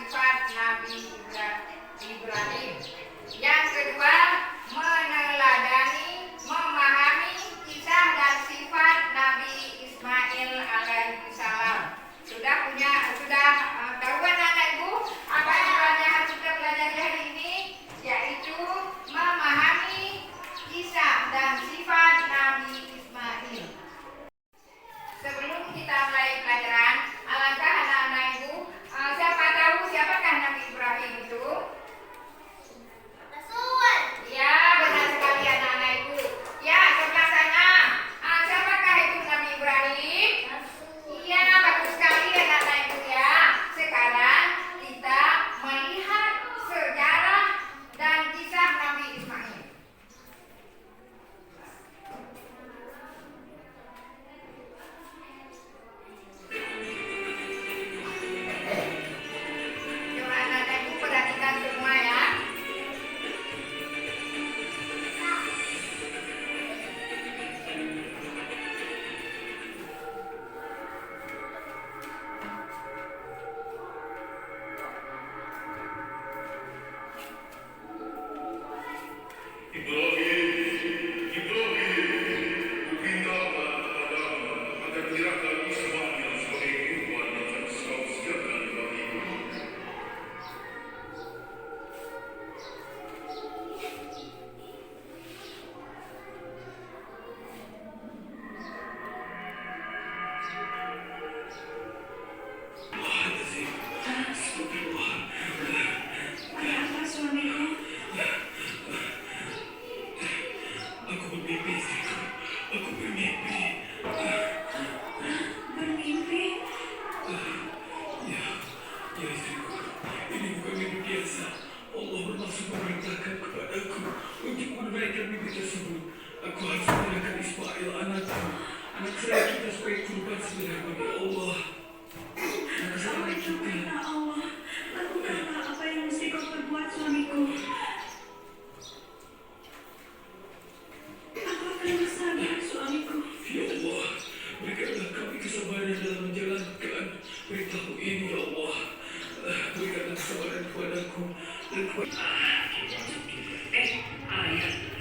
sifat Nabi Ibrahim. Yang kedua, meneladani, memahami kisah dan sifat Nabi Ismail alaihissalam. Sudah tahu anak ibu apa yang harus kita pelajari hari ini, yaitu memahami kisah dan sifat Nabi Ismail. Sebelum kita mulai pelajaran, alangkah anak-anak ibu, siapa tahu siapakah Nabi Ibrahim itu? Rasul. Ya, benar sekali anak-anak ibu. Ya, sebelah sana. Siapakah itu Nabi Ibrahim? Iya, bagus sekali anak-anak ibu ya. Sekarang kita melihat sejarah dan kisah Nabi Ismail. Coba anak-anak ibu perhatikan semua ya.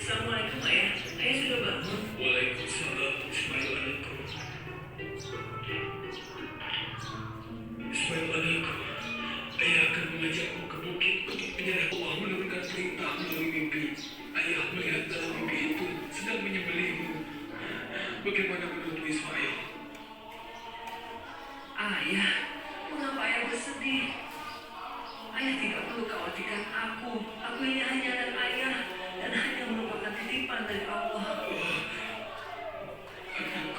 Assalamualaikum ayah. Ayah sudah bangun? Waalaikumsalam Ismail anakku. Ismail anakku, ayah akan mengajakmu ke bukit untuk menyerah. Allah menurunkan perintah melalui mimpi. Ayah melihat dalam mimpi itu sedang menyembelihmu. Bagaimana menurutmu Ismail? Ayah, mengapa ayah bersedih? Ayah tidak perlu khawatirkan aku. Aku ini hanya anak ayah dan hanya merupakan titipan dari Allah.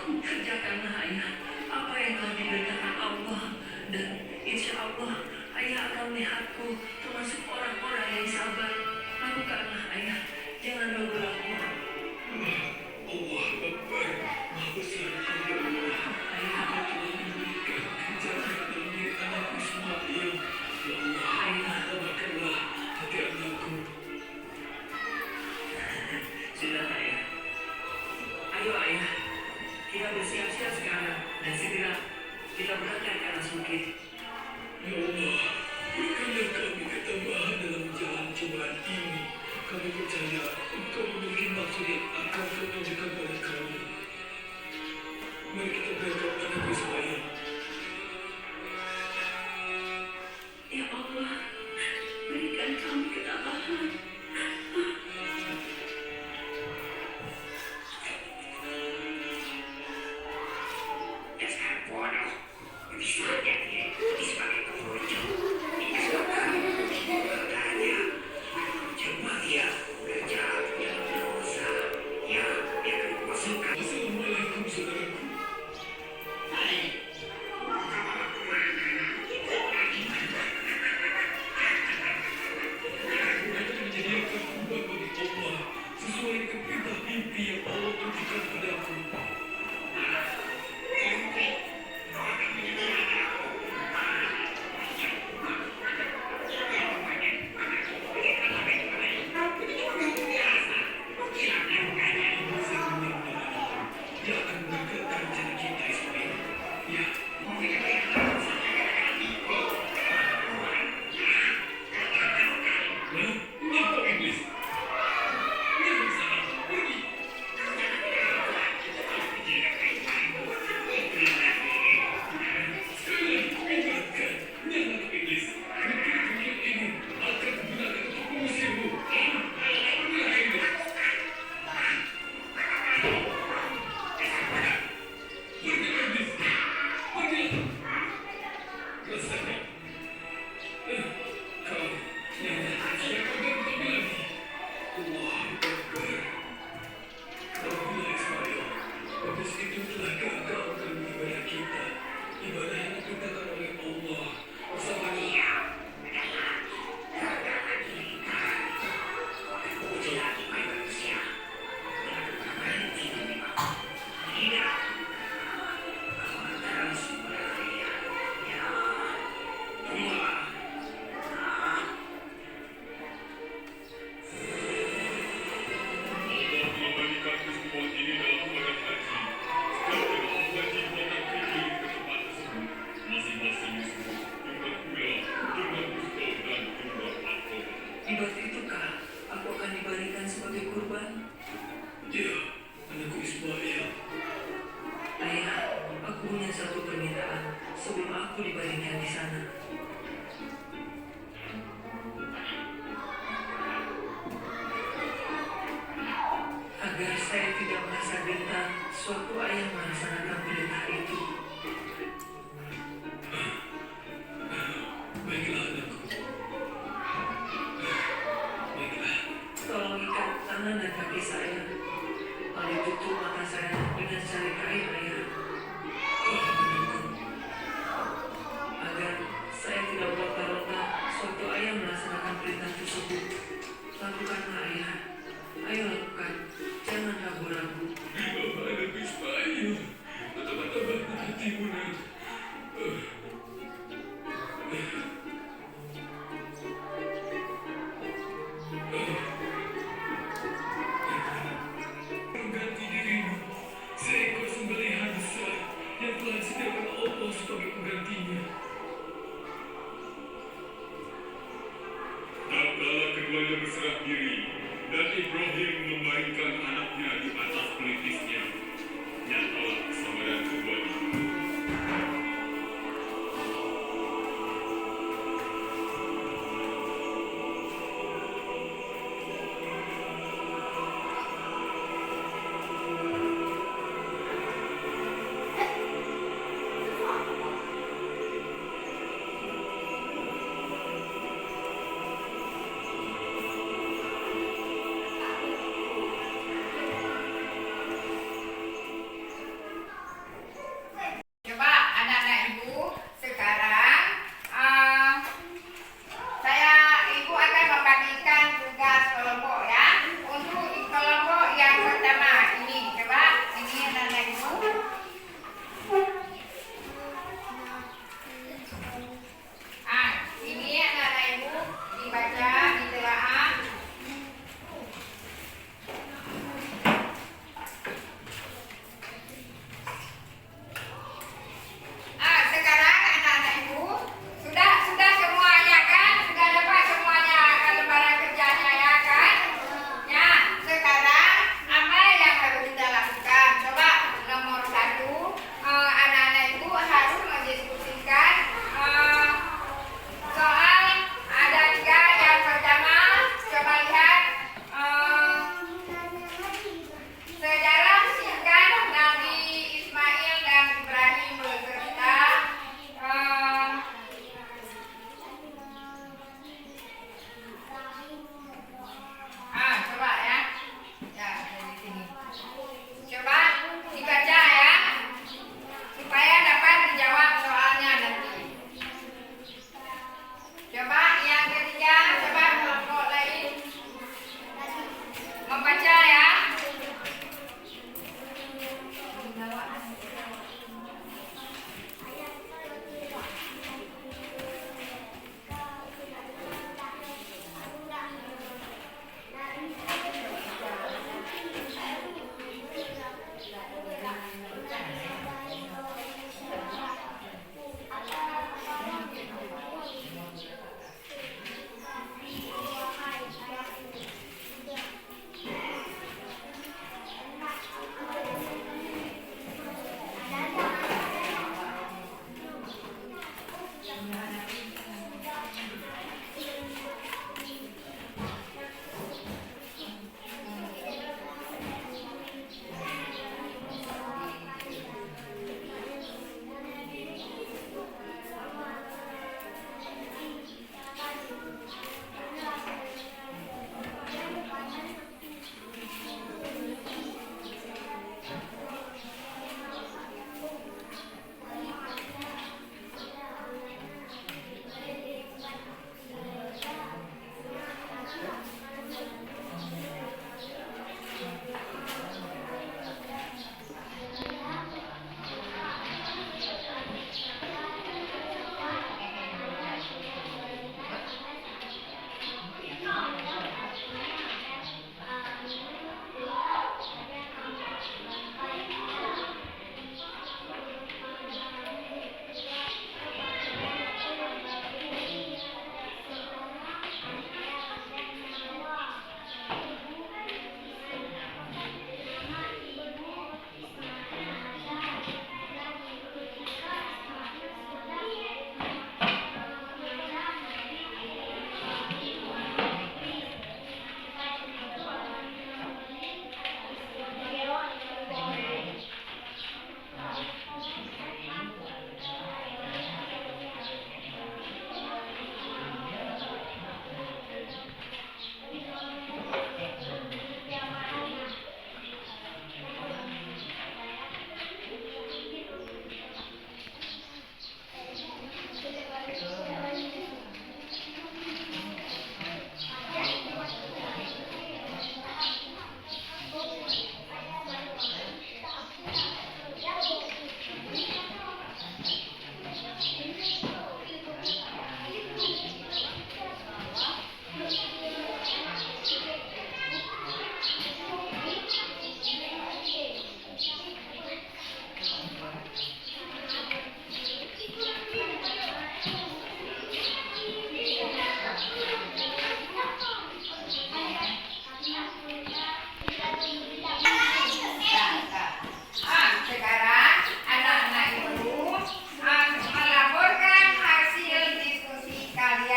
Kerjakanlah ayah apa yang telah diberitakan Allah, dan insya Allah ayah akan melihatku termasuk orang-orang yang sabar. Lakukanlah ayah, jangan ragu-ragu. Allah Akbar, Maha Besar Allah. Ayah telah memberikan kejagaan demi anak Ismail. Ya Allah, ayah tabahkanlah hati anakku. Sudah ayah. Ayo ayah, kita bersiap-siap sekarang dan segera kita berangkat ke atas bukit. Ya Allah, berikanlah kami ketabahan dalam jalan cobaan ini. Kami percaya Engkau memiliki maksud yang akan Kau tunjukkan pada kami. Mari kita berangkat anak Ismail. Ya Allah, berikan kami ketabahan. Assalamualaikum saudaraku. Menjadi apa? sewaktu ayah melaksanakan perintah itu. Baiklah anakku. Baiklah. Tolong ikat tangan dan kaki saya, lalu tutup mata saya dengan jari kain ayah, agar saya tidak meronta-ronta sewaktu ayah melaksanakan perintah tersebut. Lakukanlah ayah. Ayo lakukan. Jangan ragu-ragu. Bapak anak Ismail. Betapa-tapa hatimu nak. Mengganti dirimu seekor sembelihan besar yang telah disediakan Allah sebagai penggantinya. Tak kala keduanya berserah diri dan Ibrahim memainkan anaknya di atas pelipisnya, nyatalah kesabaran keduanya.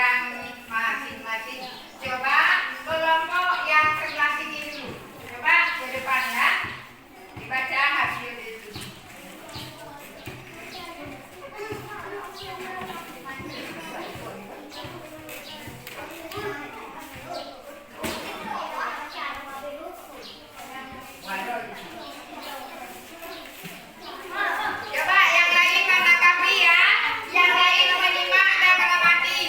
yang masing-masing. Coba kelompok yang sebelah sini dulu. Coba ke depan ya. Dibaca hasil itu. Coba yang lain mana kami ya. Yang lain menyimak dan mengamati.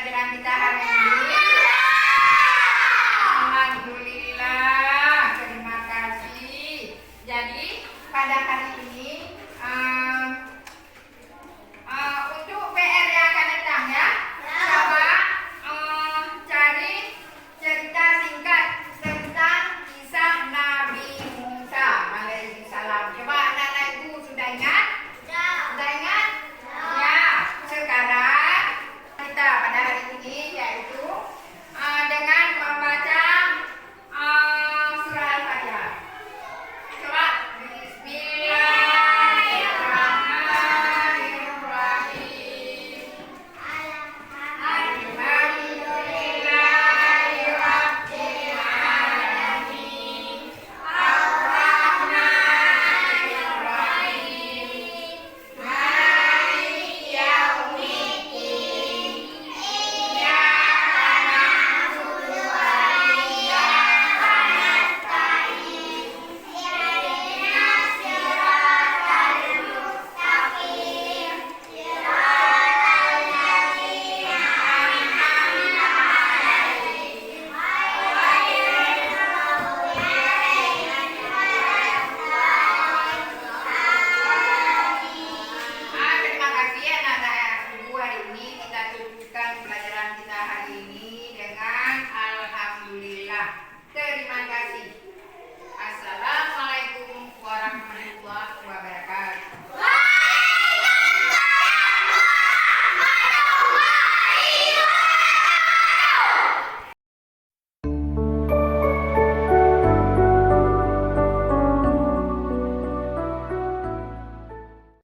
pelajaran kita hari ini